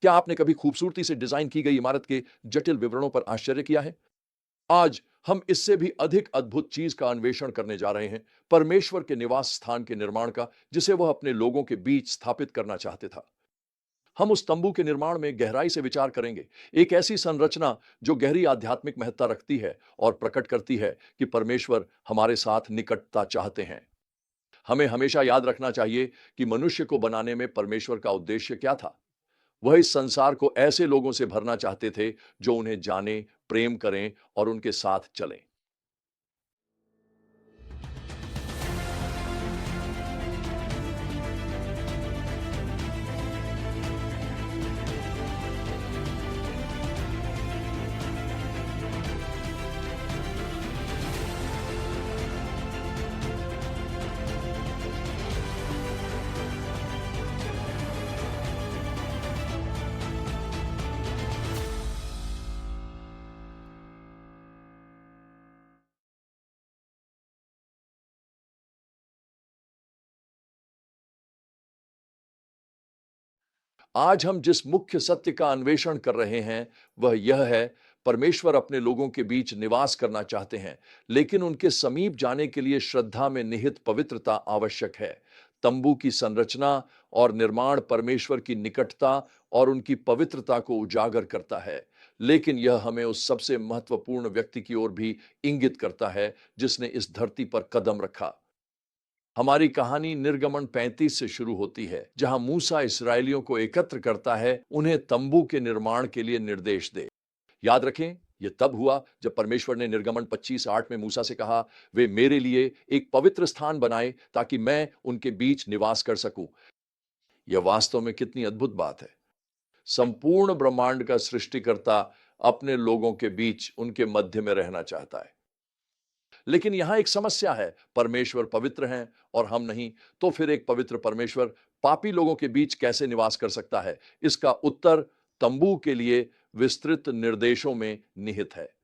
क्या आपने कभी खूबसूरती से डिजाइन की गई इमारत के जटिल विवरणों पर आश्चर्य किया है? आज हम इससे भी अधिक अद्भुत चीज का अन्वेषण करने जा रहे हैं, परमेश्वर के निवास स्थान के निर्माण का, जिसे वह अपने लोगों के बीच स्थापित करना चाहते था। हम उस तंबू के निर्माण में गहराई से विचार करेंगे, एक ऐसी संरचना जो गहरी आध्यात्मिक महत्ता रखती है और प्रकट करती है कि परमेश्वर हमारे साथ निकटता चाहते हैं। हमें हमेशा याद रखना चाहिए कि मनुष्य को बनाने में परमेश्वर का उद्देश्य क्या था। वह इस संसार को ऐसे लोगों से भरना चाहते थे जो उन्हें जाने, प्रेम करें और उनके साथ चलें। आज हम जिस मुख्य सत्य का अन्वेषण कर रहे हैं वह यह है, परमेश्वर अपने लोगों के बीच निवास करना चाहते हैं, लेकिन उनके समीप जाने के लिए श्रद्धा में निहित पवित्रता आवश्यक है। तंबू की संरचना और निर्माण परमेश्वर की निकटता और उनकी पवित्रता को उजागर करता है, लेकिन यह हमें उस सबसे महत्वपूर्ण व्यक्ति की ओर भी इंगित करता है जिसने इस धरती पर कदम रखा। हमारी कहानी निर्गमन 35 से शुरू होती है, जहां मूसा इसराइलियों को एकत्र करता है, उन्हें तंबू के निर्माण के लिए निर्देश दे। याद रखें, यह तब हुआ जब परमेश्वर ने निर्गमन 25:8 में मूसा से कहा, वे मेरे लिए एक पवित्र स्थान बनाए ताकि मैं उनके बीच निवास कर सकूं। यह वास्तव में कितनी अद्भुत बात है। संपूर्ण ब्रह्मांड का सृष्टिकर्ता अपने लोगों के बीच उनके मध्य में रहना चाहता है। लेकिन यहां एक समस्या है, परमेश्वर पवित्र हैं और हम नहीं, तो फिर एक पवित्र परमेश्वर पापी लोगों के बीच कैसे निवास कर सकता है? इसका उत्तर तंबू के लिए विस्तृत निर्देशों में निहित है।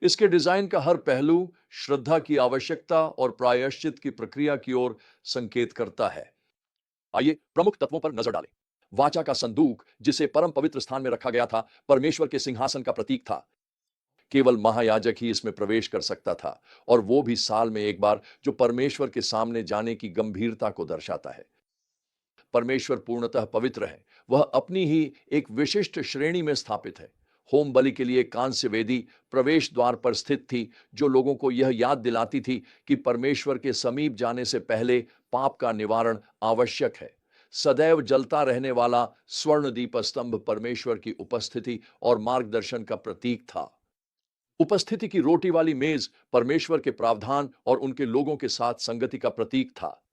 इसके डिजाइन का हर पहलू श्रद्धा की आवश्यकता और प्रायश्चित की प्रक्रिया की ओर संकेत करता है। आइए प्रमुख तत्वों पर नजर डालें। वाचा का संदूक, जिसे परम पवित्र स्थान में रखा गया था, परमेश्वर के सिंहासन का प्रतीक था। केवल महायाजक ही इसमें प्रवेश कर सकता था, और वो भी साल में एक बार, जो परमेश्वर के सामने जाने की गंभीरता को दर्शाता है। परमेश्वर पूर्णतः पवित्र है, वह अपनी ही एक विशिष्ट श्रेणी में स्थापित है। होम बलि के लिए कांस्य वेदी प्रवेश द्वार पर स्थित थी, जो लोगों को यह याद दिलाती थी कि परमेश्वर के समीप जाने से पहले पाप का निवारण आवश्यक है। सदैव जलता रहने वाला स्वर्ण दीप स्तंभ परमेश्वर की उपस्थिति और मार्गदर्शन का प्रतीक था। उपस्थिति की रोटी वाली मेज परमेश्वर के प्रावधान और उनके लोगों के साथ संगति का प्रतीक था।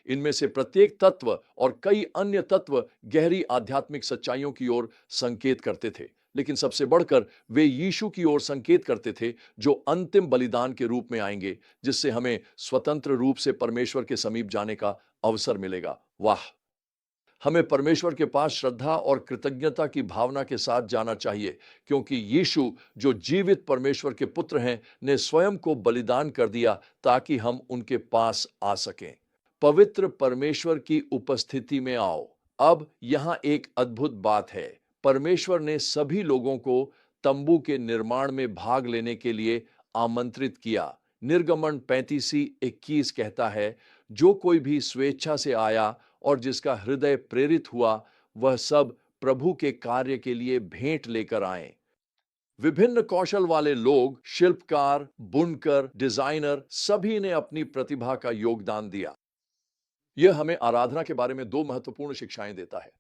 इनमें से प्रत्येक तत्व और कई अन्य तत्व गहरी आध्यात्मिक सच्चाइयों की ओर संकेत करते थे, लेकिन सबसे बढ़कर वे यीशु की ओर संकेत करते थे, जो अंतिम बलिदान के रूप में आएंगे, जिससे हमें स्वतंत्र रूप से परमेश्वर के समीप जाने का अवसर मिलेगा। वाह! हमें परमेश्वर के पास श्रद्धा और कृतज्ञता की भावना के साथ जाना चाहिए, क्योंकि यीशु, जो जीवित परमेश्वर के पुत्र हैं, ने स्वयं को बलिदान कर दिया ताकि हम उनके पास आ सकें। पवित्र परमेश्वर की उपस्थिति में आओ। अब यहां एक अद्भुत बात है, परमेश्वर ने सभी लोगों को तंबू के निर्माण में भाग लेने के लिए आमंत्रित किया। निर्गमन 35:21 कहता है, जो कोई भी स्वेच्छा से आया और जिसका हृदय प्रेरित हुआ, वह सब प्रभु के कार्य के लिए भेंट लेकर आए। विभिन्न कौशल वाले लोग, शिल्पकार, बुनकर, डिजाइनर, सभी ने अपनी प्रतिभा का योगदान दिया। यह हमें आराधना के बारे में दो महत्वपूर्ण शिक्षाएं देता है।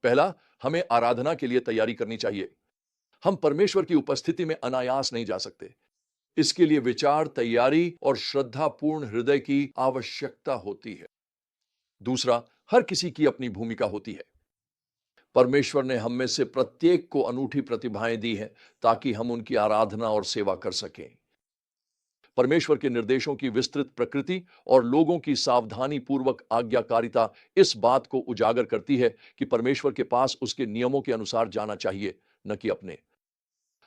पहला, हमें आराधना के लिए तैयारी करनी चाहिए। हम परमेश्वर की उपस्थिति में अनायास नहीं जा सकते। इसके लिए विचार, तैयारी और श्रद्धापूर्ण हृदय की आवश्यकता होती है। दूसरा, हर किसी की अपनी भूमिका होती है। परमेश्वर ने हम में से प्रत्येक को अनूठी प्रतिभाएं दी हैं ताकि हम उनकी आराधना और सेवा कर सकें। परमेश्वर के निर्देशों की विस्तृत प्रकृति और लोगों की सावधानी पूर्वक आज्ञाकारिता इस बात को उजागर करती है कि परमेश्वर के पास उसके नियमों के अनुसार जाना चाहिए, न कि अपने।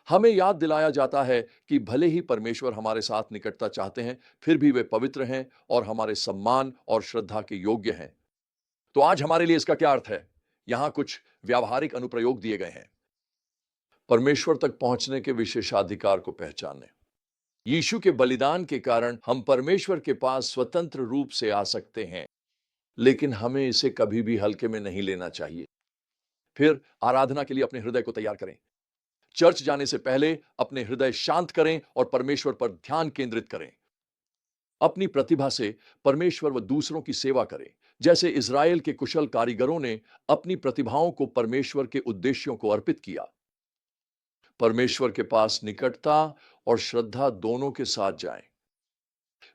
हमें याद दिलाया जाता है कि भले ही परमेश्वर हमारे साथ निकटता चाहते हैं, फिर भी वे पवित्र हैं और हमारे सम्मान और श्रद्धा के योग्य हैं। तो आज हमारे लिए इसका क्या अर्थ है? यहां कुछ व्यावहारिक अनुप्रयोग दिए गए हैं। परमेश्वर तक पहुंचने के विशेषाधिकार को पहचानें। यीशु के बलिदान के कारण हम परमेश्वर के पास स्वतंत्र रूप से आ सकते हैं, लेकिन हमें इसे कभी भी हल्के में नहीं लेना चाहिए। फिर आराधना के लिए अपने हृदय को तैयार करें। चर्च जाने से पहले अपने हृदय शांत करें और परमेश्वर पर ध्यान केंद्रित करें। अपनी प्रतिभा से परमेश्वर व दूसरों की सेवा करें, जैसे इज़राइल के कुशल कारीगरों ने अपनी प्रतिभाओं को परमेश्वर के उद्देश्यों को अर्पित किया। परमेश्वर के पास निकटता और श्रद्धा दोनों के साथ जाएं।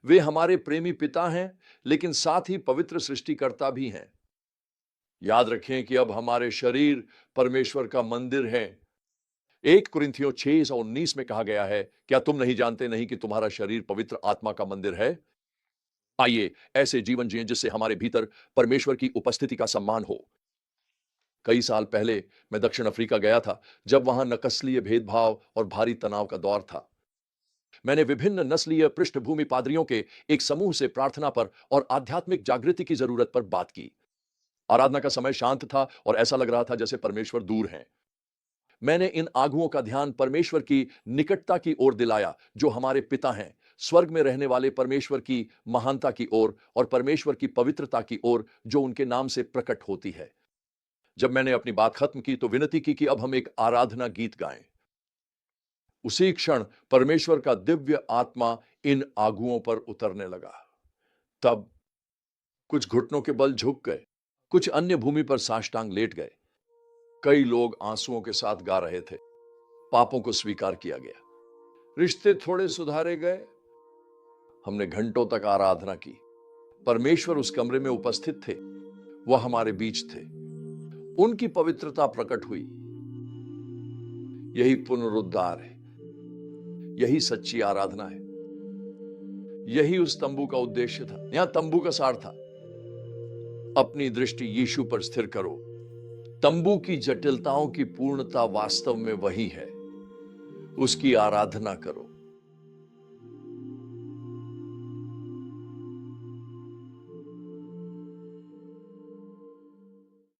वे हमारे प्रेमी पिता हैं, लेकिन साथ ही पवित्र सृष्टिकर्ता भी हैं। याद रखें कि अब हमारे शरीर परमेश्वर का मंदिर है। 1 कुरिन्थियों 6:19 में कहा गया है, क्या तुम नहीं जानते नहीं कि तुम्हारा शरीर पवित्र आत्मा का मंदिर है? आइए ऐसे जीवन जिएं जिससे हमारे भीतर परमेश्वर की उपस्थिति का सम्मान हो। कई साल पहले मैं दक्षिण अफ्रीका गया था, जब वहां नस्लीय भेदभाव और भारी तनाव का दौर था। मैंने विभिन्न नस्लीय पृष्ठभूमि पादरियों के एक समूह से प्रार्थना पर और आध्यात्मिक जागृति की जरूरत पर बात की। आराधना का समय शांत था और ऐसा लग रहा था जैसे परमेश्वर दूर हैं। मैंने इन आगुओं का ध्यान परमेश्वर की निकटता की ओर दिलाया, जो हमारे पिता हैं, स्वर्ग में रहने वाले परमेश्वर की महानता की ओर और परमेश्वर की पवित्रता की ओर, जो उनके नाम से प्रकट होती है। जब मैंने अपनी बात खत्म की तो विनती की कि अब हम एक आराधना गीत गाएं। उसी क्षण परमेश्वर का दिव्य आत्मा इन आगुओं पर उतरने लगा। तब कुछ घुटनों के बल झुक गए, कुछ अन्य भूमि पर साष्टांग लेट गए। कई लोग आंसुओं के साथ गा रहे थे। पापों को स्वीकार किया गया, रिश्ते थोड़े सुधारे गए। हमने घंटों तक आराधना की। परमेश्वर उस कमरे में उपस्थित थे, वह हमारे बीच थे। उनकी पवित्रता प्रकट हुई। यही पुनरुद्धार है, यही सच्ची आराधना है, यही उस तंबू का उद्देश्य था। यहां तंबू का सार था, अपनी दृष्टि यीशु पर स्थिर करो। तंबू की जटिलताओं की पूर्णता वास्तव में वही है। उसकी आराधना करो,